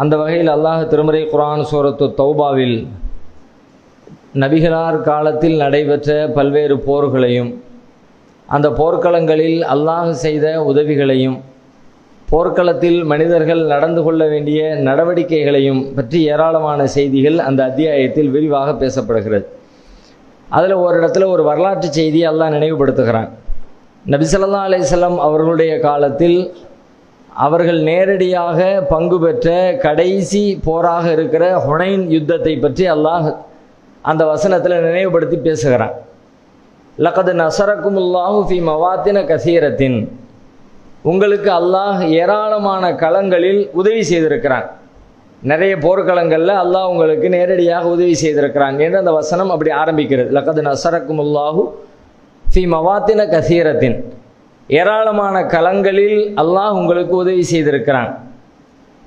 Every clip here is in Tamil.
அந்த வகையில் அல்லாஹ் திருமறை குர்ஆன் சூரத்து தௌபாவில் நபிகளார் காலத்தில் நடைபெற்ற பல்வேறு போர்களையும் அந்த போர்க்களங்களில் அல்லாஹ் செய்த உதவிகளையும் போர்க்களத்தில் மனிதர்கள் நடந்து கொள்ள வேண்டிய நடவடிக்கைகளையும் பற்றி ஏராளமான செய்திகள் அந்த அத்தியாயத்தில் விரிவாக பேசப்படுகிறது. அதில் ஒரு இடத்துல ஒரு வரலாற்று செய்தியை அல்லாஹ் நினைவுபடுத்துகிறான். நபி ஸல்லல்லாஹு அலைஹி வஸல்லம் அவர்களுடைய காலத்தில் அவர்கள் நேரடியாக பங்கு பெற்ற கடைசி போராக இருக்கிற ஹுனைன் யுத்தத்தை பற்றி அல்லாஹ் அந்த வசனத்தில் நினைவுபடுத்தி பேசுகிறான். லகத் நஸரக்குமுல்லாஹு ஃபி மவாத்தின கஸீரத்தின், உங்களுக்கு அல்லாஹ் ஏராளமான களங்களில் உதவி செய்திருக்கிறான். நிறைய போர்க்களங்களில் அல்லாஹ் உங்களுக்கு நேரடியாக உதவி செய்திருக்கிறான் என்று அந்த வசனம் அப்படி ஆரம்பிக்கிறது. லகத் நஸரக்குமுல்லாஹு ஃபி மவாத்தின கஸீரத்தின், ஏராளமான களங்களில் அல்லாஹ் உங்களுக்கு உதவி செய்திருக்கிறான்.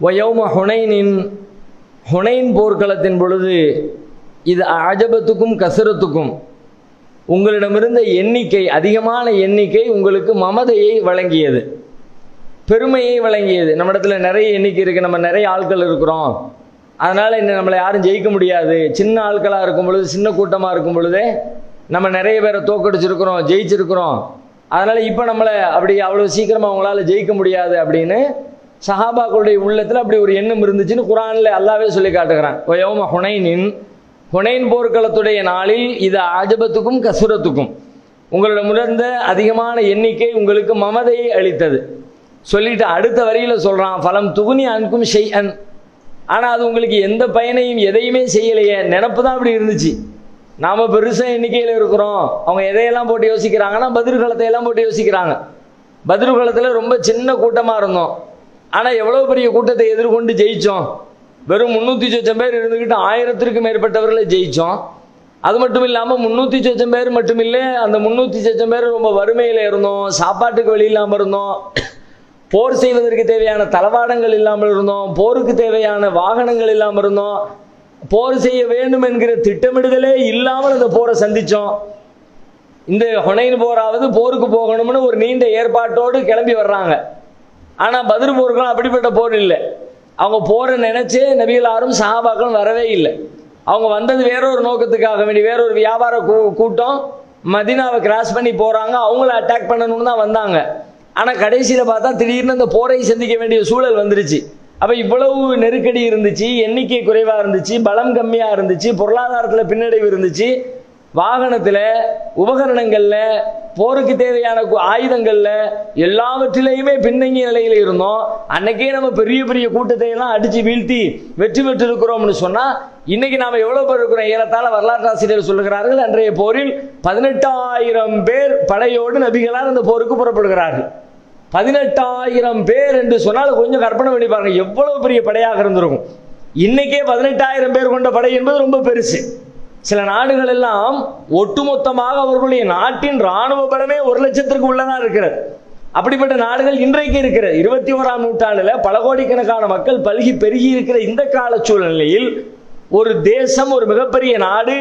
வயௌம ஹுனைனின், ஹுனைன் போர்க்களத்தின் பொழுது இது அஜபத்துக்கும் கசரத்துக்கும், உங்களிடமிருந்த எண்ணிக்கை, அதிகமான எண்ணிக்கை உங்களுக்கு மமதையை வழங்கியது, பெருமையை வழங்கியது. நம்ம இடத்துல நிறைய எண்ணிக்கை இருக்குது, நம்ம நிறைய ஆட்கள் இருக்கிறோம், அதனால் இன்னும் நம்மளை யாரும் ஜெயிக்க முடியாது. சின்ன ஆட்களாக இருக்கும் பொழுது, சின்ன கூட்டமாக இருக்கும் பொழுதே நம்ம நிறைய பேரை தோக்கடிச்சிருக்கிறோம், ஜெயிச்சிருக்கிறோம், அதனால் இப்போ நம்மளை அப்படி அவ்வளோ சீக்கிரமாக அவங்களால ஜெயிக்க முடியாது அப்படின்னு சஹாபாக்களுடைய உள்ளத்தில் அப்படி ஒரு எண்ணம் இருந்துச்சுன்னு குர்ஆனில் அல்லாஹ்வே சொல்லி காட்டுகிறான். யௌம ஹுனைனின், ஹுனைன் போர்க்களத்துடைய நாளில் இது அஜபத்துக்கும் கசுரத்துக்கும், உங்களிடம் உணர்ந்த அதிகமான எண்ணிக்கை உங்களுக்கு மமதையை அளித்தது சொல்லிட்டு அடுத்த வரியில் சொல்கிறான், ஃபலம் துகுனி அன்கும் ஷைஅன், ஆனால் அது உங்களுக்கு எந்த பயனையும் எதையுமே செய்யலையே. நினப்பு தான் அப்படி இருந்துச்சு. நாம் பெருசாக எண்ணிக்கையில் இருக்கிறோம், அவங்க எதையெல்லாம் போட்டு யோசிக்கிறாங்கன்னா பதிர்களத்தை எல்லாம் போட்டு யோசிக்கிறாங்க. பதிர்களத்தில் ரொம்ப சின்ன கூட்டமாக இருந்தோம், ஆனால் எவ்வளோ பெரிய கூட்டத்தை எதிர்கொண்டு ஜெயித்தோம். வெறும் 300 பேர் இருந்துக்கிட்டு 1000க்கும் மேற்பட்டவர்களை ஜெயித்தோம். அது மட்டும் இல்லாமல் 300 பேர் மட்டும் இல்லை, அந்த 300 பேர் ரொம்ப வறுமையில் இருந்தோம், சாப்பாட்டுக்கு வழி இல்லாமல் இருந்தோம், போர் செய்வதற்கு தேவையான தளவாடங்கள் இல்லாமல் இருந்தோம், போருக்கு தேவையான வாகனங்கள் இல்லாமல் இருந்தோம், போர் செய்ய வேண்டும் என்கிற திட்டமிடுதலே இல்லாமல் அந்த போரை சந்தித்தோம். இந்த ஹுனைன் போராவது போருக்கு போகணும்னு ஒரு நீண்ட ஏற்பாட்டோடு கிளம்பி வர்றாங்க. ஆனால் பத்ர் போருக்கும் அப்படிப்பட்ட போர் இல்லை. அவங்க போரை நினைச்சு நபிகளாரும் சஹாபாக்களும் வரவே இல்லை. அவங்க வந்தது வேறொரு நோக்கத்துக்காக வேண்டி, வேறொரு வியாபார கூட்டம் மதீனாவை கிராஸ் பண்ணி போகிறாங்க, அவங்கள அட்டாக் பண்ணணும்னு தான் வந்தாங்க. ஆனால் கடைசியில் பார்த்தா திடீர்னு அந்த போரை சந்திக்க வேண்டிய சூழல் வந்துருச்சு. அப்போ இவ்வளவு நெருக்கடி இருந்துச்சு, எண்ணிக்கை குறைவாக இருந்துச்சு, பலம் கம்மியாக இருந்துச்சு, பொருளாதாரத்தில் பின்னடைவு இருந்துச்சு, வாகனத்தில், உபகரணங்களில், போருக்கு தேவையான ஆயுதங்களில் எல்லாவற்றிலையுமே பின்தங்கிய நிலையில் இருந்தோம். அன்னைக்கே நம்ம பெரிய பெரிய கூட்டத்தை எல்லாம் அடித்து வீழ்த்தி வெற்றி பெற்றிருக்கிறோம்னு சொன்னால் இன்னைக்கு நாம் எவ்வளோ பேர் இருக்கிறோம்? ஏறத்தாழ வரலாற்று ஆசிரியர் சொல்லுகிறார்கள், அன்றைய போரில் 18,000 பேர் படையோடு நபிகளார் அந்த போருக்கு புறப்படுகிறார்கள். 18,000 பேர் என்று சொன்னால் கொஞ்சம் கற்பனை பண்ணி பாருங்க, எவ்வளவு பெரிய படையாக இருந்திருக்கும். இன்னைக்கே 18,000 பேர் கொண்ட படை என்பது ரொம்ப பெருசு. சில நாடுகள் எல்லாம் ஒட்டுமொத்தமாக அவர்களுடைய நாட்டின் இராணுவ பலமே 1,00,000க்கு உள்ளதா இருக்கிறது. அப்படிப்பட்ட நாடுகள் இன்றைக்கு இருக்கிறது. 21ஆம் நூற்றாண்டுல பல கோடிக்கணக்கான மக்கள் பல்கி பெருகி இருக்கிற இந்த கால சூழ்நிலையில் ஒரு தேசம், ஒரு மிகப்பெரிய நாடு,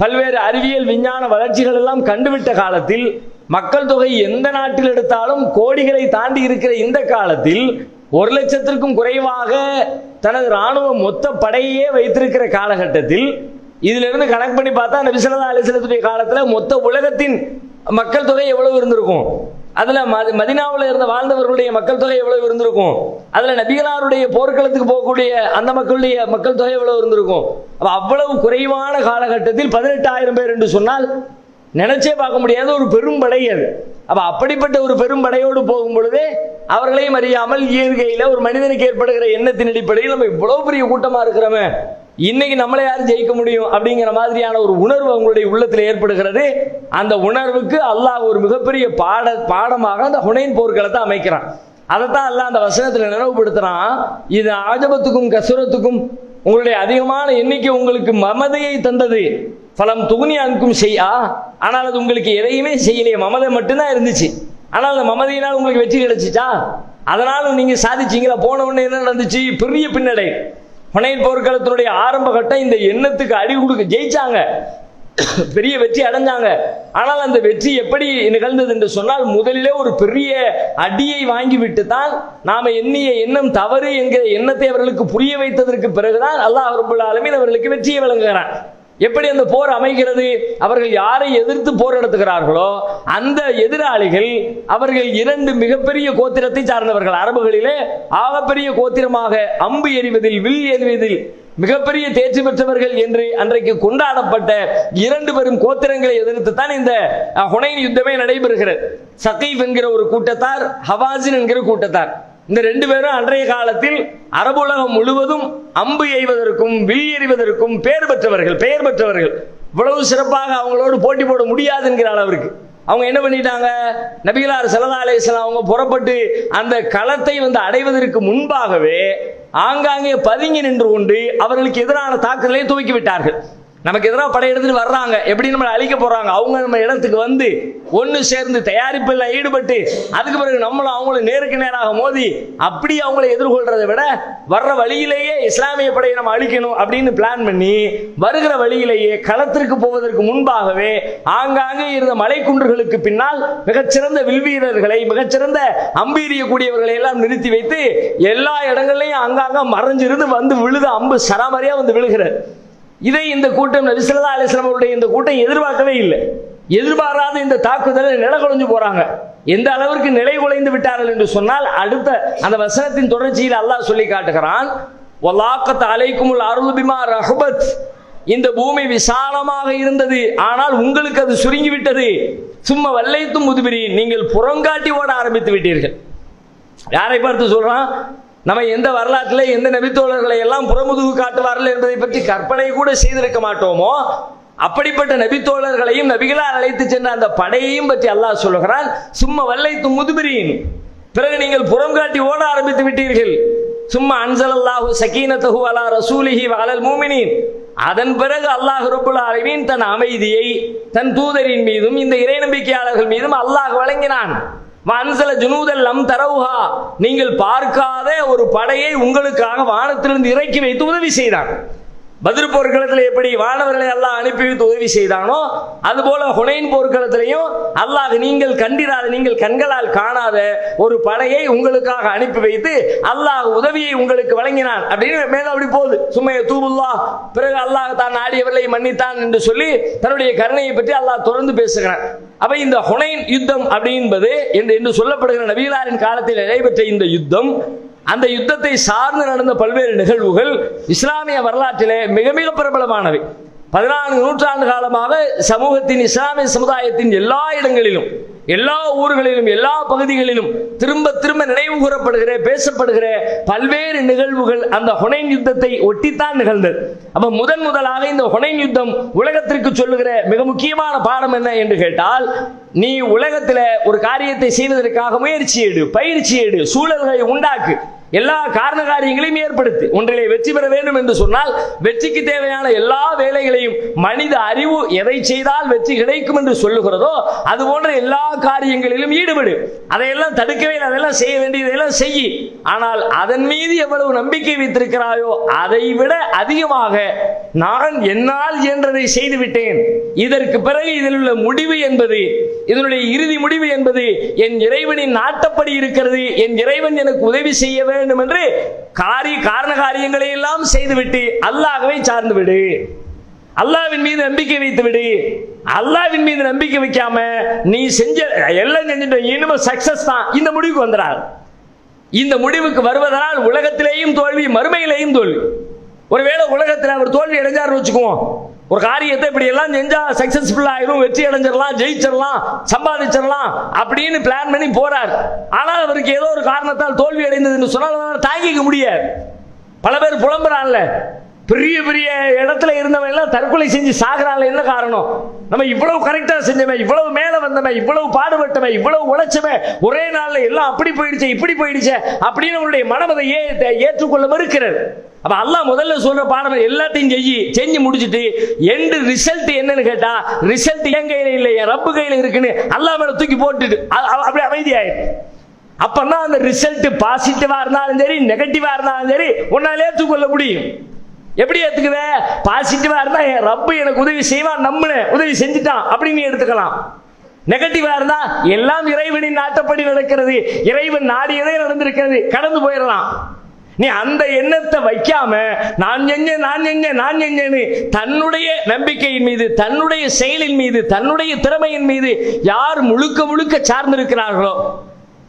பல்வேறு அறிவியல் விஞ்ஞான வளர்ச்சிகள் எல்லாம் கண்டுவிட்ட காலத்தில், மக்கள் தொகை எந்த நாட்டில் எடுத்தாலும் கோடிகளை தாண்டி இருக்கிற இந்த காலத்தில் 1,00,000க்கும் குறைவாக தனது இராணுவ மொத்த படையே வைத்திருக்கிற காலகட்டத்தில் இதுல இருந்து கணக்கு பண்ணி பார்த்தா நபி ஸல்லல்லாஹு அலைஹி வஸல்லம் காலத்துல மொத்த உலகத்தின் மக்கள் தொகை எவ்வளவு இருந்திருக்கும்? அதுல மதீனாவில் இருந்த வாழ்ந்தவர்களுடைய மக்கள் தொகை எவ்வளவு இருந்திருக்கும்? அதுல நபிகளாருடைய போர்க்களத்துக்கு போகக்கூடிய அந்த மக்களுடைய மக்கள் தொகை எவ்வளவு இருந்திருக்கும்? அவ்வளவு குறைவான காலகட்டத்தில் 18,000 பேர் என்று சொன்னால் நினைச்சே பார்க்க முடியாத ஒரு பெரும்படை அது. அப்படிப்பட்ட ஒரு பெரும்படையோடு போகும் பொழுதே அவர்களையும் அறியாமல் இயற்கையில ஒரு மனிதனுக்கு ஏற்படுகிற எண்ணத்தின் அடிப்படையில் நம்ம இவ்வளவு பெரிய கூட்டமா இருக்கிறோமே, இன்னைக்கு நம்மளை யாரும் ஜெயிக்க முடியும் அப்படிங்கிற மாதிரியான ஒரு உணர்வு அவங்களுடைய உள்ளத்தில் ஏற்படுகிறது. அந்த உணர்வுக்கு அல்லாஹ் ஒரு மிகப்பெரிய பாடமாக அந்த ஹுனைன் போர்க்களத்தை அமைக்கிறான். அதைத்தான் அல்லாஹ் அந்த வசனத்தில் நினைவுபடுத்துறான். இது ஆஜபத்துக்கும் கசுரத்துக்கும், உங்களுடைய அதிகமான எண்ணிக்கை உங்களுக்கு மமதையை தந்தது. ஃபலம் துகுனி அன்கும் ஷைஆ, ஆனால் அது உங்களுக்கு எதையுமே செய்யலையே, மமதை மட்டும்தான் இருந்துச்சு. ஆனால் அந்த மமதையினால் உங்களுக்கு வெற்றி கிடைச்சிச்சா? அதனால நீங்க சாதிச்சீங்களா? போன உடனே என்ன நடந்துச்சு? பெரிய பின்னடை. ஹுனைன் போர்க்களத்தினுடைய ஆரம்ப கட்டம் இந்த எண்ணத்துக்கு அடி கொடுக்க ஜெயிச்சாங்க. பெரிய வெற்றி அடைஞ்சாங்க. ஆனால் அந்த வெற்றி எப்படி நிகழ்ந்தது என்று சொன்னால், முதலிலே ஒரு பெரிய அடியை வாங்கிவிட்டு தான் நாம எண்ணிய எண்ணம் தவறு என்கிற எண்ணத்தை அவர்களுக்கு புரிய வைத்ததற்கு பிறகுதான் அல்லாஹ் ரப்பல் ஆலமீன் அவர்களுக்கு வெற்றியை வழங்குகிறான். எப்படி அந்த போர் அமைகிறது? அவர்கள் யாரை எதிர்த்து போர் நடத்துகிறார்களோ அந்த எதிராளிகள் அவர்கள் 2 மிகப்பெரிய கோத்திரத்தை சார்ந்தவர்கள். அரபுகளிலே ஆகப்பெரிய கோத்திரமாக அம்பு எறிவதில், வில் எறிவதில் மிகப்பெரிய தேர்ச்சி பெற்றவர்கள் என்று அன்றைக்கு கொண்டாடப்பட்ட 2 பெரும் கோத்திரங்களை எதிர்த்து தான் இந்த ஹுனைன் யுத்தமே நடைபெறுகிறது. சகீஃப் என்கிற ஒரு கூட்டத்தார், ஹவாஸின் என்கிற கூட்டத்தார். இந்த 2 பேரும் அன்றைய காலத்தில் அரபுலகம் முழுவதும் அம்பு எய்வதற்கும் வில் எறிவதற்கும் பெயர் பெற்றவர்கள். இவ்வளவு சிறப்பாக அவங்களோடு போட்டி போட முடியாது என்கிற அளவிற்கு அவங்க என்ன பண்ணிட்டாங்க, நபிகளார் ஸல்லல்லாஹு அலைஹி வஸல்லம் அவங்க புறப்பட்டு அந்த களத்தை அடைவதற்கு முன்பாகவே ஆங்காங்கே பதுங்கி நின்று கொண்டு அவர்களுக்கு எதிரான தாக்குதலை துவக்கி விட்டார்கள். நமக்கு எதிராக படையெடுத்துட்டு வர்றாங்க, எப்படி நம்மளை அழிக்க போறாங்க, அவங்க நம்ம இடத்துக்கு வந்து ஒன்று சேர்ந்து தயாரிப்பில் ஈடுபட்டு அதுக்கு பிறகு நம்மளும் அவங்களும் நேருக்கு நேராக மோதி அப்படி அவங்களை எதிர்கொள்றதை விட வர்ற வழியிலேயே இஸ்லாமிய படையை நம்ம அழிக்கணும் அப்படின்னு பிளான் பண்ணி வருகிற வழியிலேயே களத்திற்கு போவதற்கு முன்பாகவே ஆங்காங்கே இருந்த மலைக்குன்றுகளுக்கு பின்னால் மிகச்சிறந்த வில்வீரர்களை, மிகச்சிறந்த அம்பீரியக்கூடியவர்களை எல்லாம் நிறுத்தி வைத்து எல்லா இடங்களையும் அங்காங்க மறைஞ்சிருந்து வந்து விழுத அம்பு சராமரியா விழுகிறது. இதை இந்த கூட்டம், நபி ஸல்லல்லாஹு அலைஹி வஸல்லம் அவருடைய இந்த கூட்டம் எதிர்பார்க்கவே இல்லை. எதிர்பாராத இந்த தாக்குதலை நிலகுலைஞ்சு போறாங்க. எந்த அளவிற்கு நிலை குலைந்து விட்டார்கள் என்று சொன்னால், அடுத்த அந்த வசனத்தின் தொடர்ச்சியில் அல்லாஹ் சொல்லி காட்டுகிறான், வலாக்கத் அலைக்குமுல் அர்து பிமா ரஹபத், இந்த பூமி விசாலமாக இருந்தது, ஆனால் உங்களுக்கு அது சுருங்கி விட்டது. சும்மா வல்லைத்தும் முதுபிரீன், நீங்கள் புறங்காட்டி ஓட ஆரம்பித்து விட்டீர்கள். யாரை பார்த்து சொல்றான்? நம்ம எந்த வரலாற்றில் எந்த நபித்தோழர்களை எல்லாம் புறமுதுகு காட்டுவார்கள் என்பதை பற்றி கற்பனை கூட செய்திருக்க மாட்டோமோ, அப்படிப்பட்ட நபித்தோழர்களையும் நபிகளால் அழைத்து சென்ற அந்த படையையும் பற்றி அல்லாஹ் சொல்லுகிறான், சும்மா வல்லைத்தும் முதுபிரீன், பிறகு நீங்கள் புறம் காட்டி ஓட ஆரம்பித்து விட்டீர்கள். சும்மா அன்ஸலல்லாஹு ஸகீனத்தஹு அலா ரசூலிஹி வ அலல் முஃமினீன், அதன் பிறகு அல்லாஹ் ரப்பல் ஆலமீன் தன் அமைதியை தன் தூதரின் மீதும் இந்த இறை நம்பிக்கையாளர்கள் மீதும் அல்லாஹ் வழங்கினான். வன்சல ஜுனூதல் லம் தரவுஹா, நீங்கள் பார்க்காத ஒரு படையை உங்களுக்காக வானத்திலிருந்து இறக்கி வைத்து உதவி செய்தான். பத்ர் போர்க்களத்தில் எப்படி வானவர்களை அல்லாஹ் அனுப்பி வைத்து உதவி செய்தானோ, அதுபோல ஹுனைன் போர்க்களத்திலையும் அல்லாஹ் நீங்கள் கண்டிராத, நீங்கள் கண்களால் காணாத ஒரு படையை உங்களுக்காக அனுப்பி வைத்து அல்லாஹ் உதவியை உங்களுக்கு வழங்கினான் அப்படின்னு மேல அப்படி போகுது. சும்மைய தூபுல்லா, பிறகு அல்லாஹ் தான் நாடியவர்களை மன்னித்தான் என்று சொல்லி தன்னுடைய கருணையை பற்றி அல்லாஹ் தொடர்ந்து பேசுகிறான். அப்ப இந்த ஹுனைன் யுத்தம் அப்படின்பது என்று சொல்லப்படுகிற நபிகளாரின் காலத்தில் நடைபெற்ற இந்த யுத்தம், அந்த யுத்தத்தை சார்ந்து நடந்த பல்வேறு நிகழ்வுகள் இஸ்லாமிய வரலாற்றிலே மிக மிக பிரபலமானவை. 14 நூற்றாண்டு காலமாக சமூகத்தின், இஸ்லாமிய சமுதாயத்தின் எல்லா இடங்களிலும், எல்லா ஊர்களிலும், எல்லா பகுதிகளிலும் திரும்ப திரும்ப நினைவு கூறப்படுகிற, பேசப்படுகிற பல்வேறு நிகழ்வுகள் அந்த ஹுனைன் யுத்தத்தை ஒட்டித்தான் நிகழ்ந்தது. அப்ப முதலாக இந்த ஹுனைன் யுத்தம் உலகத்திற்கு சொல்லுகிற மிக முக்கியமான பாடம் என்ன என்று கேட்டால், நீ உலகத்தில் ஒரு காரியத்தை செய்வதற்காக முயற்சி எடு, பயிற்சி எடு, சூழல்களை உண்டாக்கு, எல்லா காரண காரியங்களையும் ஏற்படுத்தி ஒன்றிலே வெற்றி பெற வேண்டும் என்று சொன்னால் வெற்றிக்கு தேவையான எல்லா வேலைகளையும் மனித அறிவு எதை செய்தால் வெற்றி கிடைக்கும் என்று சொல்லுகிறதோ அது போன்ற எல்லா காரியங்களிலும் ஈடுபடு. அதையெல்லாம் தடுக்கவே, அதெல்லாம் செய்ய வேண்டியதெல்லாம் செய். ஆனால் அதன் மீது எவ்வளவு நம்பிக்கை வைத்திருக்கிறாயோ அதை விட அதிகமாக நான் என்னால் என்றதை செய்து விட்டேன், இதற்கு பிறகு இதில் உள்ள முடிவு என்பது, இதனுடைய இறுதி முடிவு என்பது என் இறைவனின் நாட்டப்படி இருக்கிறது, என் இறைவன் எனக்கு உதவி செய்ய வேண்டும் என்று காரண காரியங்களை எல்லாம் செய்துவிட்டு அல்லாஹ்வை சார்ந்து விடு, அல்லாஹ்வின் மீது நம்பிக்கை வைத்து விடு. அல்லாஹ்வின் மீது நம்பிக்கை வைக்காம நீ செஞ்ச எல்லாம் செஞ்சுட்ட, இனிமே சக்சஸ் தான், இந்த முடிவுக்கு வந்துறார். இந்த முடிவுக்கு வருவதனால் உலகத்திலேயும் தோல்வி, மறுமையிலேயும் தோல்வி. ஒருவேளை உலகத்தில் அவர் தோல்வி அடைஞ்சார் வச்சுக்குவோம், ஒரு காரியத்தை இப்படி எல்லாம் செஞ்சா சக்சஸ்ஃபுல் ஆயிரும், வெற்றி அடைஞ்சிடலாம், ஜெயிச்சிடலாம், சம்பாதிச்சிடலாம் அப்படின்னு பிளான் பண்ணி போறார். ஆனால் அவருக்கு ஏதோ ஒரு காரணத்தால் தோல்வி அடைந்ததுன்னு சொன்னால் தாங்கிக்க முடியாது. பல பேர் புலம்புறான்ல, பெரிய பெரிய இடத்துல இருந்தவன் எல்லாம் தற்கொலை செஞ்சு சாகுறான்ல, என்ன காரணம்? நம்ம இவ்வளவு கரெக்டா செஞ்சமே, இவ்வளவு மேல வந்தமே, இவ்வளவு பாடுபட்டமே, இவ்வளவு உழைச்சமே, ஒரே நாள்ல எல்லாம் அப்படி போயிடுச்சு, இப்படி போயிடுச்சு அப்படின்னு அவருடைய மனம் அதை ஏற்றுக்கொள்ள மறுக்கிறது. அப்ப அல்லாஹ் முதல்ல சொல்ற பாடம் எல்லாத்தையும் செஞ்சு முடிச்சுட்டு எண்ட் ரிசல்ட் என்னன்னு கேட்டா, ரிசல்ட் என் கையில இல்லை, என் ரப்பு கையில இருக்குன்னு அல்லாஹ் மேல தூக்கி போட்டுட்டு அப்படி அமைதியாயிரு. அப்பதான் அந்த ரிசல்ட் பாசிட்டிவா இருந்தாலும் சரி, நெகட்டிவா இருந்தாலும் சரி உன்னால ஏற்றுக்கொள்ள முடியும். எப்படி ஏத்துக்குவ? பாசிட்டிவா இருந்தா ரப்பு எனக்கு உதவி செய்வான், நம்புன உதவி செஞ்சுட்டான் அப்படின்னு எடுத்துக்கலாம். நெகட்டிவா இருந்தா எல்லாம் இறைவனின் நாட்டப்படி நடக்கிறது, இறைவன் நாடியதே நடந்திருக்கிறது, கடந்து போயிடலாம். நீ அந்த எண்ணத்தை வைக்காம நான் செஞ்சேன்னு தன்னுடைய நம்பிக்கையின் மீது, தன்னுடைய செயலின் மீது, தன்னுடைய திறமையின் மீது யார் முழுக்க முழுக்க சார்ந்திருக்கிறார்களோ,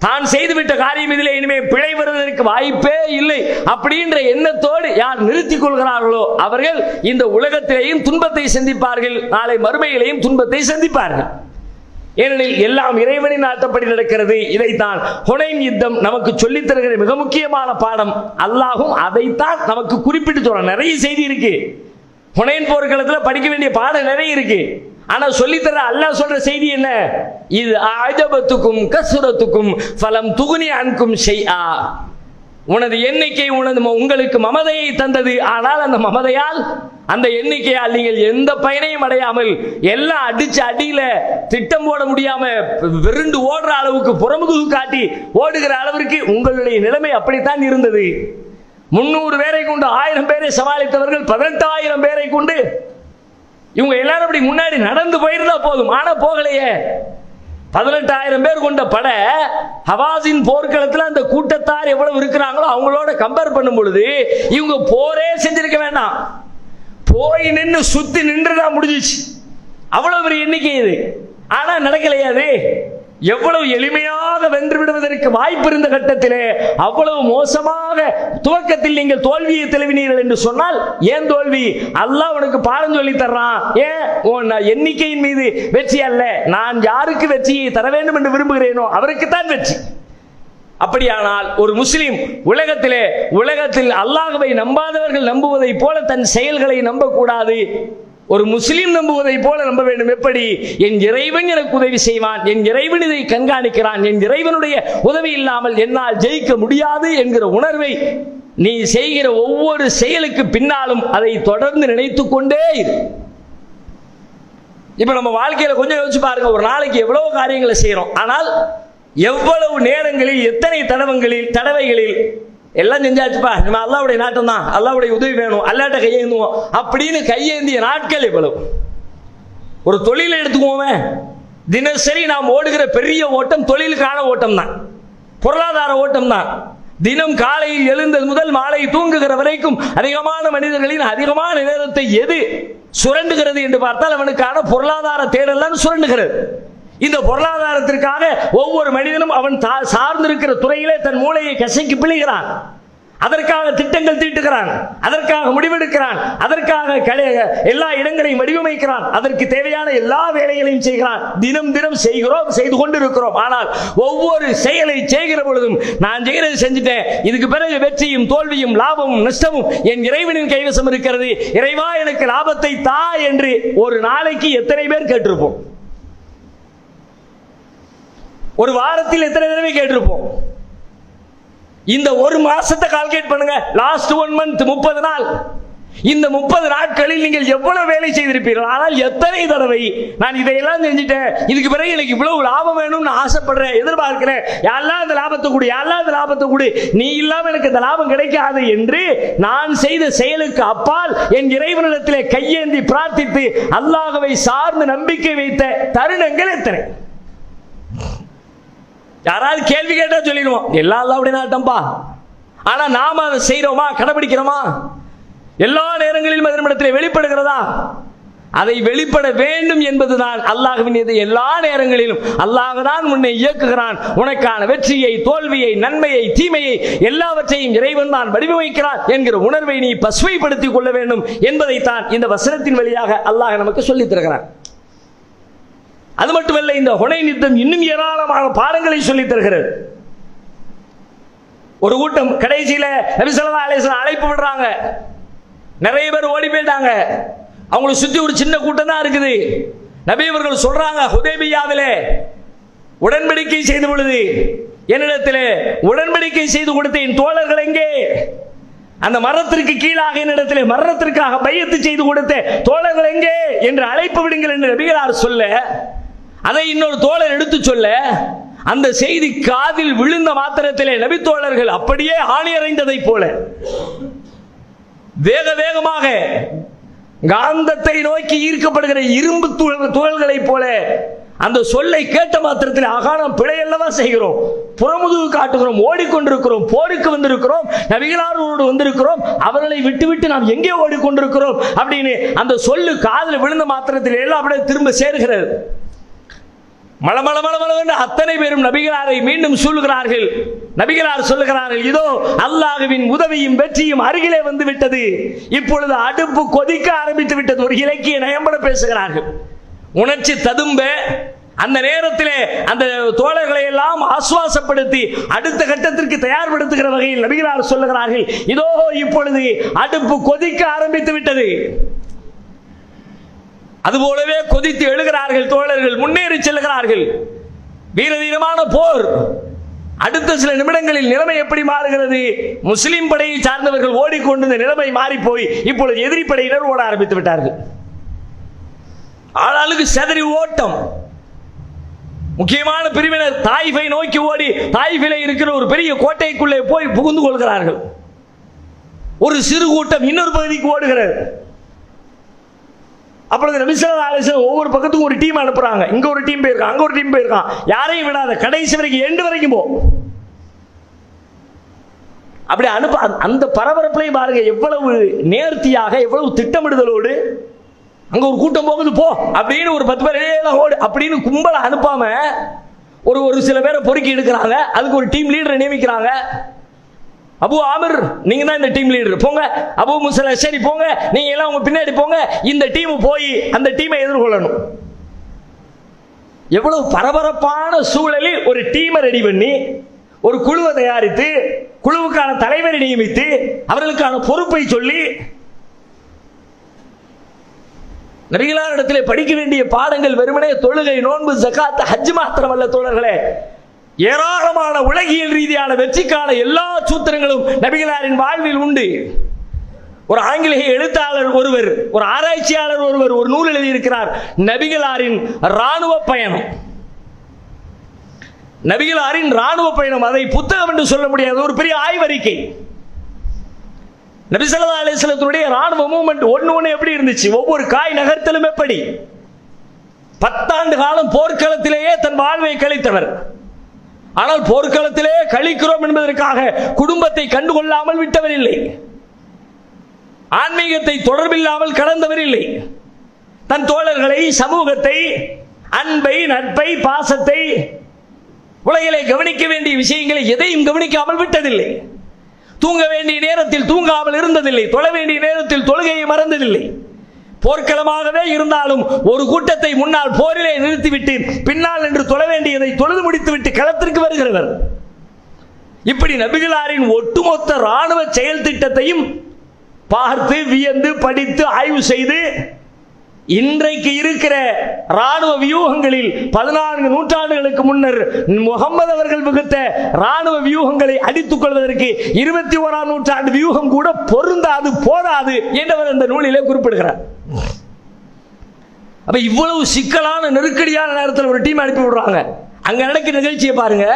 தான் செய்துவிட்ட காரியம் இதிலே இனிமே பிழை வருவதற்கு வாய்ப்பே இல்லை அப்படின்ற எண்ணத்தோடு யார் நிறுத்திக் கொள்கிறார்களோ அவர்கள் இந்த உலகத்திலேயும் துன்பத்தை சந்திப்பார்கள், நாளை மறுமையிலேயும் துன்பத்தை சந்திப்பார்கள். ஏனெனில் எல்லாம் இறைவனின் நாட்டப்படி நடக்கிறது. இதைத்தான் ஹுனைன் யுத்தம் நமக்கு சொல்லித் தருகிற மிக முக்கியமான பாடம். அல்லாஹும் அதைத்தான் நமக்கு குறிப்பிட்டு சொல்றான். நிறைய செய்தி இருக்கு, ஹுனைன் போர்க்களத்தில் படிக்க வேண்டிய பாடம் நிறைய இருக்கு. ஆனா சொல்லித்தர அல்லாஹ் சொல்ற செய்தி என்ன? இது அஜபத்துக்கும் கசுரத்துக்கும் ஃபலம் துகுனி அன்கும் ஷைஆ. உனது எண்ணிக்கை உங்களுக்கு மமதையை தந்தது, ஆனால் அந்த மமதையால், அந்த எண்ணிக்கையால் நீங்கள் எந்த பயனையும் அடையாமல், எல்லாம் அடிச்சு அடியில திட்டம் போட முடியாம விருண்டு ஓடுற அளவுக்கு, புறமுதுகு காட்டி ஓடுகிற அளவிற்கு உங்களுடைய நிலைமை அப்படித்தான் இருந்தது. 300 பேரை கொண்டு 1000 பேரை சமாளித்தவர்கள் 18,000 பேரை கொண்டு இவங்க எல்லாரும் அப்படி முன்னாடி நடந்து போயிருந்தா போதும். ஆனா போகலையே. 18,000 பேர் கொண்ட பட ஹவாஸின் போர்க்களத்தில் அந்த கூட்டத்தார் எவ்வளவு இருக்கிறாங்களோ அவங்களோட கம்பேர் பண்ணும் பொழுது இவங்க போரே செஞ்சிருக்க வேண்டாம், போய் நின்று சுத்தி நின்றுதான் முடிஞ்சிச்சு. அவ்வளவு பெரிய எண்ணிக்கை இது. ஆனா நடக்கலையாது. எவ்வளவு எளிமையாக வென்று விடுவதற்கு வாய்ப்பு இருந்த கட்டத்திலே அவ்வளவு மோசமாக துவக்கத்தில் நீங்கள் தோல்வியை தெளிவினீர்கள் என்று சொன்னால் ஏன் தோல்வி? அல்லாஹ் உனக்கு பாடம் சொல்லி தர்றான். ஏன்? எண்ணிக்கையின் மீது வெற்றி அல்ல, நான் யாருக்கு வெற்றியை தர வேண்டும் என்று விரும்புகிறேனோ அவருக்குத்தான் வெற்றி. அப்படியானால் ஒரு முஸ்லிம் உலகத்தில் அல்லாஹ்வை நம்பாதவர்கள் நம்புவதை போல தன் செயல்களை நம்பக்கூடாது. ஒரு முஸ்லிம் நம்புவதை போல நம்ப வேண்டும். எப்படி? என் இறைவன் எனக்கு உதவி செய்வான், என் இறைவன் இதை கண்காணிக்கிறான், என் இறைவனுடைய உதவி இல்லாமல் என்னால் ஜெயிக்க முடியாது என்கிற உணர்வை நீ செய்கிற ஒவ்வொரு செயலுக்கு பின்னாலும் அதை தொடர்ந்து நினைத்துக் கொண்டே இரு. இப்ப நம்ம வாழ்க்கையில கொஞ்சம் யோசிச்சு பாருங்க, ஒரு நாளைக்கு எவ்வளவு காரியங்களை செய்யறோம், ஆனால் எவ்வளவு நேரங்களில், எத்தனை தடவைகளில் எல்லாம் செஞ்சாச்சுப்பா, நம்ம அல்லாஹ்வுடைய நாட்டம் தான், அல்லாஹ்வுடைய உதவி வேணும், அல்லாஹ்ட்ட கையேந்துவோம் அப்படின்னு கையேந்திய நாட்கள் எவ்வளவு. ஒரு தொழிலை எடுத்துக்குவோமே, தினசரி நாம் ஓடுகிற பெரிய ஓட்டம் தொழிலுக்கான ஓட்டம் தான், பொருளாதார ஓட்டம் தான். தினம் காலையில் எழுந்தது முதல் மாலை தூங்குகிற வரைக்கும் அதிகமான மனிதர்களின் அதிகமான நேரத்தை எது சுரண்டுகிறது என்று பார்த்தால் அவனுக்கான பொருளாதார தேடல் தான் சுரண்டுகிறது. இந்த பொருளாதாரத்திற்காக ஒவ்வொரு மனிதனும் அவன் சார்ந்திருக்கிற துறையிலே தன் மூளையை கசக்கி பிழிகிறான், அதற்காக திட்டங்கள் தீட்டுகிறான், அதற்காக முடிவெடுக்கிறான், அதற்காக எல்லா இடங்களையும் வடிவமைக்கிறான், அதற்கு தேவையான எல்லா வேலைகளையும் செய்கிறான். தினம் செய்கிறோம், செய்து கொண்டிருக்கிறோம். ஆனால் ஒவ்வொரு செயலை செய்கிற பொழுதும் நான் செய்கிறது செஞ்சுட்டேன், இதுக்கு பிறகு வெற்றியும் தோல்வியும் லாபமும் நஷ்டமும் என் இறைவனின் கைவசம் இருக்கிறது, இறைவா எனக்கு லாபத்தை தா என்று ஒரு நாளைக்கு எத்தனை பேர் கேட்டிருப்போம்? ஒரு வாரத்தில் எத்தனை தடவை கேட்டிருப்போம்? இந்த ஒரு மாசத்தை கால்குலேட் பண்ணுங்க. லாஸ்ட் 1 மந்த் 30 நாள். இந்த 30 நாட்களில் நீங்கள் எவ்வளவு வேலை செய்திருப்பீர்கள்? ஆனால் எத்தனை தடவை நான் இதையெல்லாம் செஞ்சுட்டேன், இதுக்கு பிறகு எனக்கு இவ்வளவு லாபம் வேணும்னு ஆசைப்படுறேன், எதிர்பார்க்கிறேன், யாரெல்லாம் இந்த லாபத்தை கூடி, யாரெல்லாம் இந்த லாபத்தை கூடி, நீ இல்லாமல் எனக்கு இந்த லாபம் கிடைக்காது என்று நான் செய்த செயலுக்கு அப்பால் என் இறைவனிடத்திலே கையேந்தி பிரார்த்தித்து அல்லாஹ்வை சார்ந்து நம்பிக்கை வைத்த தருணங்கள் எத்தனை? யாராவது கேள்வி கேட்டா சொல்லிடுவோம், எல்லா அல்லாஹ்வுடைய நாட்டம்பா. ஆனா நாம அதை செய்யறோமா, கடைபிடிக்கிறோமா? எல்லா நேரங்களிலும் அதனிடத்தில் வெளிப்படுகிறதா? அதை வெளிப்பட வேண்டும் என்பதுதான் அல்லாஹ்வின் இது. எல்லா நேரங்களிலும் அல்லாஹ் தான் உன்னை இயக்குகிறான், உனக்கான வெற்றியை, தோல்வியை, நன்மையை, தீமையை எல்லாவற்றையும் இறைவன் தான் வடிவமைக்கிறான் என்கிற உணர்வை நீ பசுமைப்படுத்திக் கொள்ள வேண்டும் என்பதைத்தான் இந்த வசனத்தின் வழியாக அல்லாஹ் நமக்கு சொல்லித் தருகிறான். அது மட்டுமல்ல, இந்த ஹுனைன் யுத்தம் இன்னும் ஏராளமான பாடங்களை சொல்லித் தருகிறது. ஒரு கூட்டம் கடைசியில நபி ஸல்லல்லாஹு அலைஹி வஸல்லம் அழைப்பு விடுறாங்க, நிறைய பேர் ஓடி போயிட்டாங்க, அவங்களை சுத்தி ஒரு சின்ன கூட்டம் தான் இருக்குது. நபி அவர்கள் சொல்றாங்க, ஹுதைபியாவிலே உடன்படிக்கை செய்த பொழுது என்னிடத்திலே உடன்படிக்கை செய்து கொடுத்த என் தோழர்கள் எங்கே? அந்த மரத்திற்கு கீழாக என்னிடத்திலே மரணத்திற்காக பையத்து செய்து கொடுத்த தோழர்கள் எங்கே என்று அழைப்பு விடுங்கள் என்று நபிகளார் சொல்ல, அதை இன்னொரு தோழர் எடுத்து சொல்ல, அந்த செய்தி காதில் விழுந்த மாத்திரத்திலே நபி தோழர்கள் அப்படியே ஆணி அறைந்ததை போல வேக வேகமாக காந்தத்தை நோக்கி ஈர்க்கப்படுகிற இரும்பு துகள்களை போல அந்த சொல்லை கேட்ட மாத்திரத்தில் ஆகாரம் பிழை அல்லவா செய்கிறோம், புறமுதுகு காட்டுகிறோம், ஓடிக்கொண்டிருக்கிறோம், போருக்கு வந்திருக்கிறோம், நபிகளாரோடு வந்திருக்கிறோம், அவர்களை விட்டுவிட்டு நாம் எங்கே ஓடிக்கொண்டிருக்கிறோம் அப்படின்னு அந்த சொல்லு காதில் விழுந்த மாத்திரத்தில் எல்லாம் அப்படியே திரும்ப சேர்கிறது. மளமளமளமளவென்று அத்தனை பேரும் நபிகளாரை மீண்டும் சொல்லுகிறார்கள். நபிகளார் சொல்லுகிறார்கள், இதோ அல்லாஹ்வின் உதவியும் வெற்றியும் அருகிலே வந்து விட்டது, இப்பொழுது அடுப்பு கொதிக்க ஆரம்பித்து விட்டது. ஒரு இலக்கிய நயம்பட பேசுகிறார்கள், உணர்ச்சி ததும்ப. அந்த நேரத்திலே அந்த தோழர்களை எல்லாம் ஆசுவாசப்படுத்தி அடுத்த கட்டத்திற்கு தயார்படுத்துகிற வகையில் நபிகளார் சொல்லுகிறார்கள், இதோ இப்பொழுது அடுப்பு கொதிக்க ஆரம்பித்து விட்டது. அதுபோலவே கொதித்து எழுகிறார்கள் தோழர்கள், முன்னேறி செல்கிறார்கள். வீரதீரமான போர். அடுத்த சில நிமிடங்களில் நிலைமை எப்படி மாறுகிறது? முஸ்லிம் படையை சார்ந்தவர்கள் ஓடிக்கொண்டிருந்த நிலைமை மாறி போய் இப்பொழுது எதிரி படையினர் ஓட ஆரம்பித்து விட்டார்கள். ஆளாளுக்கு செதறி ஓட்டம். முக்கியமான பிரிவினர் தாயிஃபை நோக்கி ஓடி தாயிஃபிலே இருக்கிற ஒரு பெரிய கோட்டைக்குள்ளே போய் புகுந்து கொள்கிறார்கள். ஒரு சிறு கூட்டம் இன்னொரு பகுதிக்கு ஓடுகிறது. அப்பொழுது நபி ஸல்லல்லாஹு அலைஹி வஸல்லம் ஒவ்வொரு பக்கத்துக்கும் ஒரு டீம் அனுப்புறாங்க. இங்க ஒரு டீம் போயிருக்கான், அங்க ஒரு டீம் போயிருக்கான், யாரையும் விடாத, கடைசி வரைக்கும் எண்டு வரைக்கும் போ. அப்படி அனுப்ப அந்த பரபரப்பிலையும் பாருங்க எவ்வளவு நேர்த்தியாக, எவ்வளவு திட்டமிடுதலோடு. அங்க ஒரு கூட்டம் போகுது, போ அப்படின்னு ஒரு 10 பேர் ஓடு அப்படின்னு கும்பலை அனுப்பாம ஒரு சில பேரை பொறுக்கி எடுக்கிறாங்க. அதுக்கு ஒரு டீம் லீடரை நியமிக்கிறாங்க. அபு ஆமிர், நீங்க தான் இந்த டீம் லீடர், போங்க. அபு முஸா, சரி போங்க, நீங்க எல்லாம் உங்க பின்னாடி போங்க, இந்த டீம் போய் அந்த டீமை எதிர்கொள்ளணும். எவ்வளவு பரபரப்பான சூழலில் ஒரு டீமை ரெடி பண்ணி, ஒரு குழுவை தயாரித்து, குழுவுக்கான தலைவரை நியமித்து, அவர்களுக்கான பொறுப்பை சொல்லி, நபிகளாரிடத்திலே படிக்க வேண்டிய பாடங்கள் வெறுமனே தொழுகை, நோன்பு, ஜகாத், ஹஜ் மாத்திரமல்ல தோழர்களே, ஏராளமான உலகியல் ரீதியான வெற்றிக்கான எல்லா சூத்திரங்களும் நபிகளாரின் வாழ்வில் உண்டு. ஒரு ஆங்கிலேய எழுத்தாளர் ஒருவர், ஒரு ஆராய்ச்சியாளர் ஒருவர் ஒரு நூல் எழுதியிருக்கிறார், நபிகளாரின் ராணுவ பயணம். நபிகளாரின் ராணுவ பயணம், அதை புத்தகம் என்று சொல்ல முடியாது, ஒரு பெரிய ஆய்வறிக்கை. நபி ஸல்லல்லாஹு அலைஹி வஸல்லத்துடைய ராணுவ மூவ்மெண்ட் ஒண்ணு எப்படி இருந்துச்சு, ஒவ்வொரு காய் நகர்த்தலும் எப்படி. 10 ஆண்டு காலம் போர்க்களத்திலேயே தன் வாழ்வை கழித்தவர். ஆனால் போர்க்களத்திலே கழிக்கிறோம் என்பதற்காக குடும்பத்தை கண்டுகொள்ளாமல் விட்டவர் இல்லை, ஆன்மீகத்தை தொடர்பில்லாமல் கடந்தவர் இல்லை. தன் தோழர்களை, சமூகத்தை, அன்பை, நட்பை, பாசத்தை, உலகிலே கவனிக்க வேண்டிய விஷயங்களை எதையும் கவனிக்காமல் விட்டதில்லை. தூங்க வேண்டிய நேரத்தில் தூங்காமல் இருந்ததில்லை, தொழ வேண்டிய நேரத்தில் தொழுகையை மறந்ததில்லை. போர்க்களமாகவே இருந்தாலும் ஒரு கூட்டத்தை முன்னால் போரிலே நிறுத்திவிட்டு பின்னால் என்று தொழ வேண்டியதை தொழுது முடித்துவிட்டு களத்திற்கு வருகிறவர். இப்படி நபிகளாரின் ஒட்டுமொத்த ராணுவ செயல் திட்டத்தையும் பார்த்து, வியந்து, படித்து, ஆய்வு செய்து, இன்றைக்கு இருக்கிற ராணுவ வியூகங்களில் 14 நூற்றாண்டுகளுக்கு முன்னர் முகமது அவர்கள் வகுத்த ராணுவ வியூகங்களை அடித்துக் கொள்வதற்கு 21ஆம் நூற்றாண்டு வியூகம் கூட பொருந்தாது, போதாது என்றவர் அந்த நூலிலே குறிப்பிடுகிறார். அப்ப இவ்வளவு சிக்கலான நெருக்கடியான நேரத்தில் ஒரு டீம் அனுப்பி விடுறாங்க. அங்க நடக்கிற நிகழ்ச்சியை பாருங்க.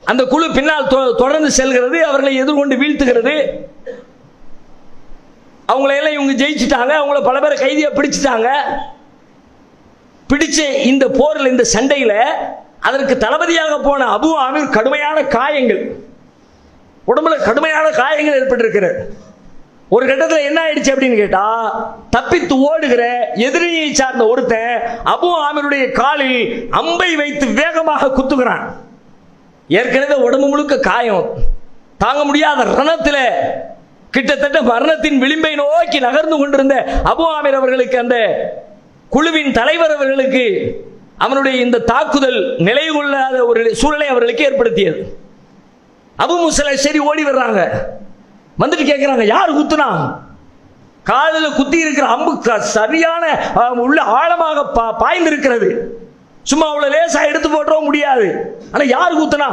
அந்த குழு பின்னால் தொடர்ந்து செல்கிறது, அவர்களை எதிர்கொண்டு வீழ்த்துகிறது. அவங்களையெல்லாம் இவங்க ஜெயிச்சுட்டாங்க, அவங்கள பல பேரை கைதியா பிடிச்சிட்டாங்க. பிடிச்ச இந்த போரில், இந்த சண்டையில் அதற்கு தளபதியாக போன அபு ஆமிர் கடுமையான காயங்கள், உடம்புல கடுமையான காயங்கள் ஏற்பட்டிருக்கிறது. ஒரு கட்டத்தில் என்ன ஆயிடுச்சு அப்படின்னு கேட்டா, தப்பித்து ஓடுகிற எதிரியை சார்ந்த ஒருத்தன் அபு ஆமிருடைய காலில் அம்பை வைத்து வேகமாக குத்துகிறான். ஏற்கனவே உடம்பு முழுக்க காயம், தாங்க முடியாத ரணத்தில் கிட்டத்தட்ட மரணத்தின் விளிம்பை நோக்கி நகர்ந்து கொண்டிருந்த அபு ஆமிர் அவர்களுக்கு, அந்த குழுவின் தலைவர் அவர்களுக்கு, அவனுடைய இந்த தாக்குதல் நிலை கொள்ளாத ஒரு சூழலை அவர்களுக்கு ஏற்படுத்தியது. அபு முஸா சரி ஓடி வர்றாங்க, வந்துட்டு கேட்கிறாங்க, யார் குத்துனா? காலில் குத்தி இருக்கிற அம்பு சரியான உள்ள ஆழமாக பாய்ந்திருக்கிறது, சும்மா அவ்வளவு லேசா எடுத்து போட்டவும் முடியாது. ஆனா யார் குத்துனா?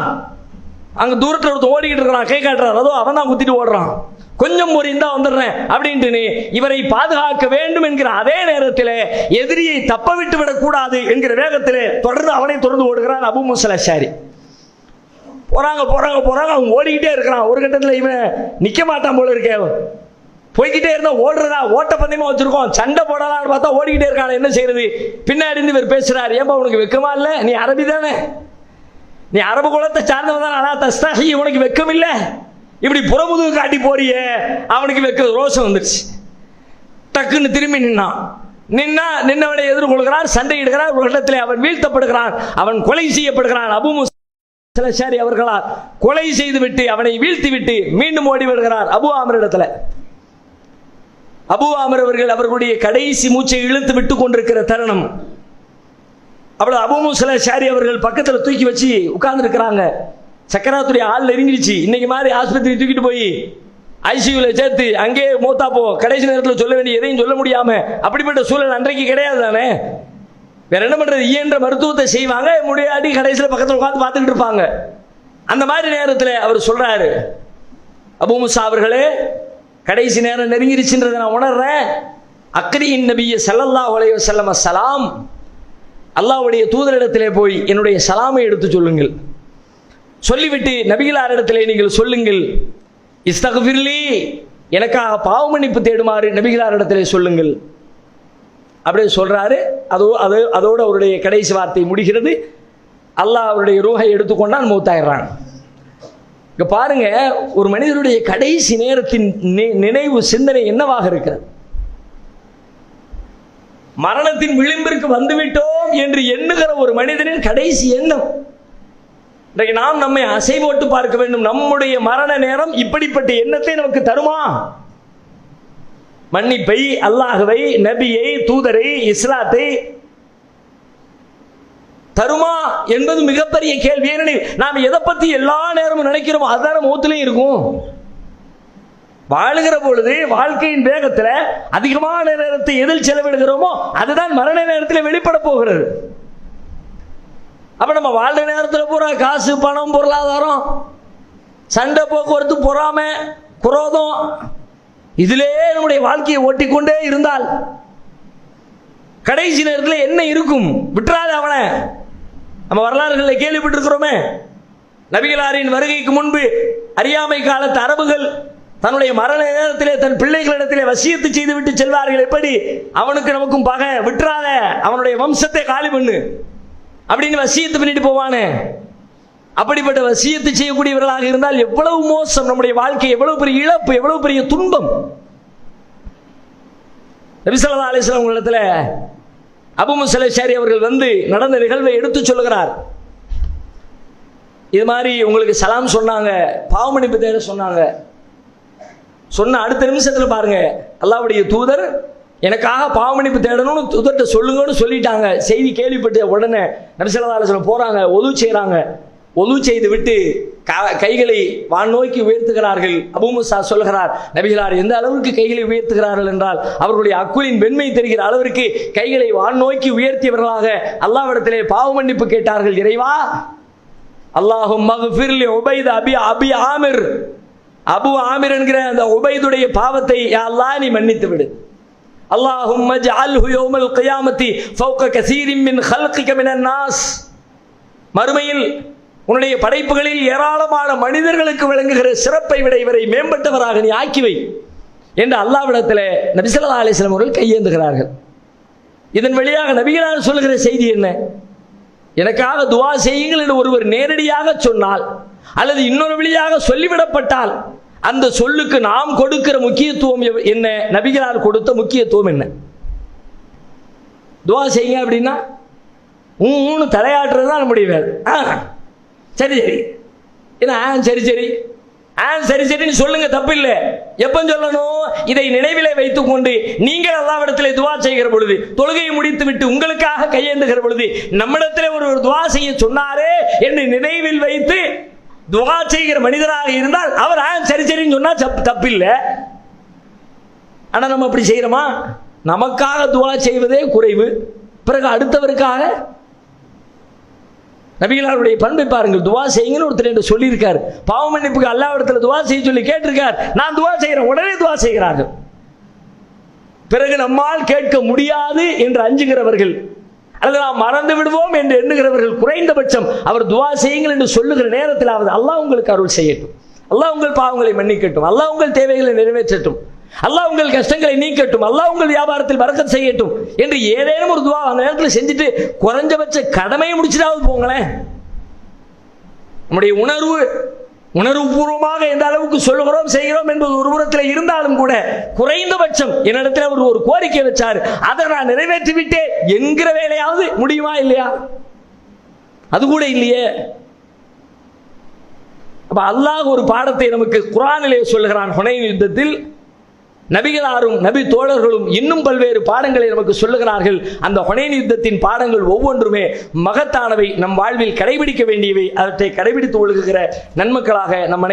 அங்க தூரத்தில் ஒருத்தர் ஓடிக்கிட்டு இருக்கிறான், கை காட்டுறான், அதோ அவன் தான் குத்திட்டு ஓடுறான். கொஞ்சம் ஒரு இந்தா வந்துடுறேன் அப்படின்ட்டு இவரை பாதுகாக்க வேண்டும் என்கிற அதே நேரத்தில் எதிரியை தப்ப விட்டு விடக்கூடாது என்கிற வேகத்தில் தொடர்ந்து அவனை தொடர்ந்து ஓடுகிறான் அபு முஸா அஷ்அரி. போறாங்க போறாங்க போறாங்க, அவங்க ஓடிக்கிட்டே இருக்கிறான். ஒரு கட்டத்தில் இவன் நிக்க மாட்டான் போல இருக்கே, போய்கிட்டே இருந்தா ஓடுறதா ஓட்டப்பந்தயமா வச்சிருக்கோம், சண்டை போடலாம்னு பார்த்தா ஓடிக்கிட்டே இருக்காங்க. என்ன செய்யறது? பின்னாடி இருந்து இவர் பேசுறாரு, ஏன்பா உனக்கு வெக்கமா இல்ல? நீ அரபி தானே, நீ அரபு குலத்தை சார்ந்தவன் தானே, ஆனா தஸ்தாஹி உனக்கு வெக்கம் இல்ல, இப்படி புறமுதுகு காட்டி போறியே. அவனுக்கு வெக்க ரோஷம் வந்துருச்சு. டக்குன்னு திரும்பி நின்னவனை எதிர்கொள்கிறார், சண்டையிடுகிறார். ஒரு இடத்திலே அவன் வீழ்த்தப்படுகிறான், அவன் கொலை செய்யப்படுகிறான். அபூ மூஸா அல்-அஷ்அரி அவர்களால் கொலை செய்து விட்டு அவனை வீழ்த்தி விட்டு மீண்டும் ஓடி வருகிறார் அபூ ஆமிர் இடத்துல. அபூ ஆமிர் அவர்கள் அவர்களுடைய கடைசி மூச்சை இழுத்து விட்டு கொண்டிருக்கிற தருணம். அப்படி அபூ மூஸா அல்-அஷ்அரி அவர்கள் பக்கத்தில் தூக்கி வச்சு உட்கார்ந்து இருக்கிறாங்க. சக்கராத்துடைய ஆள் நெருங்கிடுச்சு. இன்னைக்கு மாதிரி ஆஸ்பத்திரி தூக்கிட்டு போய் ஐசியூல சேர்த்து அங்கே மூத்தா போ, கடைசி நேரத்தில் சொல்ல வேண்டிய எதையும் சொல்ல முடியாம அப்படிப்பட்ட சூழல் அன்றைக்கு கிடையாது தானே. வேற என்ன பண்றது? இயன்ற மருத்துவத்தை செய்வாங்க, முடியாடி கடைசியில் பக்கத்தில் உட்காந்து பார்த்துக்கிட்டு இருப்பாங்க. அந்த மாதிரி நேரத்தில் அவர் சொல்றாரு, அபூ மூஸா அவர்களே, கடைசி நேரம் நெருங்கிருச்சுன்றதை நான் உணர்றேன். அக்ரியின் நபிய ஸல்லல்லாஹு அலைஹி வஸல்லம் சலாம், அல்லாஹ்வுடைய தூதரிடத்திலே போய் என்னுடைய சலாமை எடுத்து சொல்லுங்கள். சொல்லிவிட்டு நபிகளாரிடத்திலே நீங்கள் சொல்லுங்கள், இஸ்தக்ஃபிர்லி, எனக்காக பாவ மன்னிப்பு தேடுமாறு நபிகளாரிடத்திலே சொல்லுங்கள். அப்படியே சொல்றாரு. அதோடு அவருடைய கடைசி வார்த்தை முடிகிறது. அல்லாஹ் அவருடைய ரூஹை எடுத்துக்கொண்டான், மௌத்தாயிடுறான். இங்க பாருங்க, ஒரு மனிதனுடைய கடைசி நேரத்தின் நினைவு சிந்தனை என்னவாக இருக்கிறது? மரணத்தின் விளிம்பிற்கு வந்துவிட்டோம் என்று எண்ணுகிற ஒரு மனிதனின் கடைசி எண்ணம். இன்றைக்கு நாம் நம்மை அசை போட்டு பார்க்க வேண்டும். நம்முடைய மரண நேரம் இப்படிப்பட்ட எண்ணத்தை நமக்கு தருமா? மன்னிப்பை, அல்லாஹ்வை, நபியை, தூதரை, இஸ்லாத்தை தருமா என்பது மிகப்பெரிய கேள்வி. ஏனெனில் நாம் எதை பத்தி எல்லா நேரமும் நினைக்கிறோமோ அதுதான மௌத்திலையும் இருக்கும். வாழுகிற பொழுது வாழ்க்கையின் வேகத்தில் அதிகமான நேரத்தை எதில் செலவிடுகிறோமோ அதுதான் மரண நேரத்தில் வெளிப்பட போகிறது. அப்ப நம்ம வாழ்ற நேரத்தில் பூரா காசு, பணம், பொருளாதாரம், சண்டை, போக்குவரத்து, பொறாமை, குரோதம், இதிலே நம்முடைய வாழ்க்கையை ஓட்டிக்கொண்டே இருந்தால் கடைசி நேரத்தில் என்ன இருக்கும்? விட்டுறாது அவனை. நம்ம வரலாறுகளில் கேள்விப்பட்டிருக்கிறோமே, நபிகளாரின் வருகைக்கு முன்பு அறியாமை காலத்து அரபுகள் தன்னுடைய மரண நேரத்திலே தன் பிள்ளைகளிடத்திலே வசியத்து செய்து விட்டு செல்வார்கள். எப்படி? அவனுக்கு நமக்கும் பகை, விட்டுறாத, அவனுடைய வம்சத்தை காலி பண்ணு அப்படின்னு வசியத்து பண்ணிட்டு போவானே. அப்படிப்பட்ட வசியத்து செய்யக்கூடியவர்களாக இருந்தால் எவ்வளவு மோசம், நம்முடைய வாழ்க்கை எவ்வளவு பெரிய இழப்பு, எவ்வளவு பெரிய துன்பம். நபி ஸல்லல்லாஹு அலைஹி வஸல்லம் இடத்துல அபூ மூஸா அல்-அஷ்அரி அவர்கள் வந்து நடந்த நிகழ்வை எடுத்து சொல்லுகிறார். இது மாதிரி உங்களுக்கு சலாம் சொன்னாங்க, பாவ மன்னிப்பு தேட சொன்னாங்க. சொன்ன அடுத்த நிமிஷத்துல பாருங்க, அல்லாஹ்வுடைய தூதர் எனக்காக பாவ மன்னிப்பு தேடணும்னு தூதர்கிட்ட சொல்லுங்கன்னு சொல்லிட்டாங்க. செய்தி கேள்விப்பட்டு உடனே நபி ஸல்லல்லாஹு அலைஹி வஸல்லம் போறாங்க, ஒது செய்றாங்க. ஒது செய்து விட்டு கைகளை வான் நோக்கி உயர்த்துகிறார்கள். அபூ மூஸா சொல்கிறார், நபிகளார் எந்த அளவுக்கு கைகளை உயர்த்துகிறார்கள் என்றால் அவர்களுடைய அக்குலின் வெண்மை தெரிகிற அளவிற்கு கைகளை வான் நோக்கி உயர்த்தியவர்களாக அல்லாஹ்விடத்திலே பாவ மன்னிப்பு கேட்டார்கள். இறைவா, அல்லாஹும்ம ஃபிர் லி உபைத் அபி ஆமிர், அபு ஆமிர் என்கிற அந்த உபைதுடைய பாவத்தை யா அல்லாஹ் நீ மன்னித்து விடு. அல்லாஹும்ம ஜஅல்ஹு யௌமல் கியாமத்தி ஃபௌக கஸீரின் மின் ஹல்கிக மினன் நாஸ், மறுமையில் உன்னுடைய படைப்புகளில் ஏராளமான மனிதர்களுக்கு விளங்குகிற சிறப்பை விட இவரை மேம்பட்டவராக நீ ஆக்கிவை என்று அல்லாஹ்விடத்தில் நபி ஸல்லல்லாஹு அலைஹி வஸல்லம் அவர்கள் கையேந்துகிறார்கள். இதன் வழியாக நபிகளார் சொல்லுகிற செய்தி என்ன? எனக்காக துஆ செய்யுங்கள் என்று ஒருவர் நேரடியாக சொன்னால் அல்லது இன்னொரு வழியாக சொல்லிவிடப்பட்டால் அந்த சொல்லுக்கு நாம் கொடுக்கிற முக்கியத்துவம் என்ன? நபிகளார் கொடுத்த முக்கியத்துவம் என்ன? துஆ செய்யுங்க அப்படின்னா ஊன்னு தலையாட்டுறது தான் நம்முடைய வேலை. சரி சரி என்ன சரி சரி சரி சரின்னு சொல்லுங்க, தப்பு இல்லை. எப்ப சொல்லணும்? இதை நினைவிலே வைத்துக் கொண்டு நீங்கள் அல்லாஹ்விடத்திலே துஆ செய்கிற பொழுது, தொழுகையை முடித்து விட்டு உங்களுக்காக கையேந்துகிற பொழுது, நம்மிடத்திலே ஒரு துஆ செய்ய சொன்னாரே என்று நினைவில் வைத்து துஆ செய்கிற மனிதராக இருந்தால் அவர் சரி சரின்னு சொன்னா தப்பு இல்லை. ஆனா நம்ம அப்படி செய்யறோமா? நமக்காக துஆ செய்வதே குறைவு, பிறகு அடுத்தவருக்காக. நபிகளாருடைய பண்பை பாருங்கள். துஆ செய்யுங்கன்னு ஒருத்தர் என்று சொல்லியிருக்கார். பாவ மன்னிப்புக்கு அல்லாஹ்விடத்தில் துஆ செய்ய சொல்லி கேட்டிருக்கார். நான் துஆ செய்கிறேன், உடனே துஆ செய்கிறார்கள். பிறகு நம்மால் கேட்க முடியாது என்று அஞ்சுகிறவர்கள் அல்லது நாம் மறந்து விடுவோம் என்று எண்ணுகிறவர்கள் குறைந்தபட்சம் அவர் துஆ செய்யுங்கள் என்று சொல்லுகிற நேரத்தில் அல்லாஹ் உங்களுக்கு அருள் செய்யட்டும், அல்லாஹ் உங்கள் பாவங்களை மன்னிக்கட்டும், அல்லாஹ் உங்கள் தேவைகளை நிறைவேற்றட்டும், அல்லாஹ் உங்கள் கஷ்டங்களை நீக்கட்டும், அல்லாஹ் உங்கள் வியாபாரத்தில் பரக்கத் செய்யட்டும் என்று ஏதேனும் ஒரு துவா அந்த நேரத்தில் செஞ்சுட்டு குறைஞ்சபட்ச கடமையை முடிச்சிட்டாவது போங்களேன். நம்முடைய உணர்வுபூர்வமாக எந்த அளவுக்கு சொல்லுகிறோம் செய்கிறோம் என்பது ஒரு புறத்தில் இருந்தாலும் கூட குறைந்தபட்சம் என்னிடத்தில் அவர் ஒரு கோரிக்கை வச்சார், அதை நான் நிறைவேற்றி விட்டேன் என்கிற வேலையாவது முடியுமா இல்லையா? அது கூட இல்லையே. அப்ப அல்லாஹ் ஒரு பாடத்தை நமக்கு குர்ஆனிலே சொல்லுகிறான். ஹுனைன் யுத்தத்தில் நபிகளாரும் நபி தோழர்களும் இன்னும் பல்வேறு பாடங்களை நமக்கு சொல்லுகிறார்கள். அந்த ஹுனைன் யுத்தத்தின் பாடங்கள் ஒவ்வொன்றுமே மகத்தானவை, நம் வாழ்வில் கடைபிடிக்க வேண்டியவை. அவற்றை கடைபிடித்து ஒழுகுகிற நன்மக்களாக நம்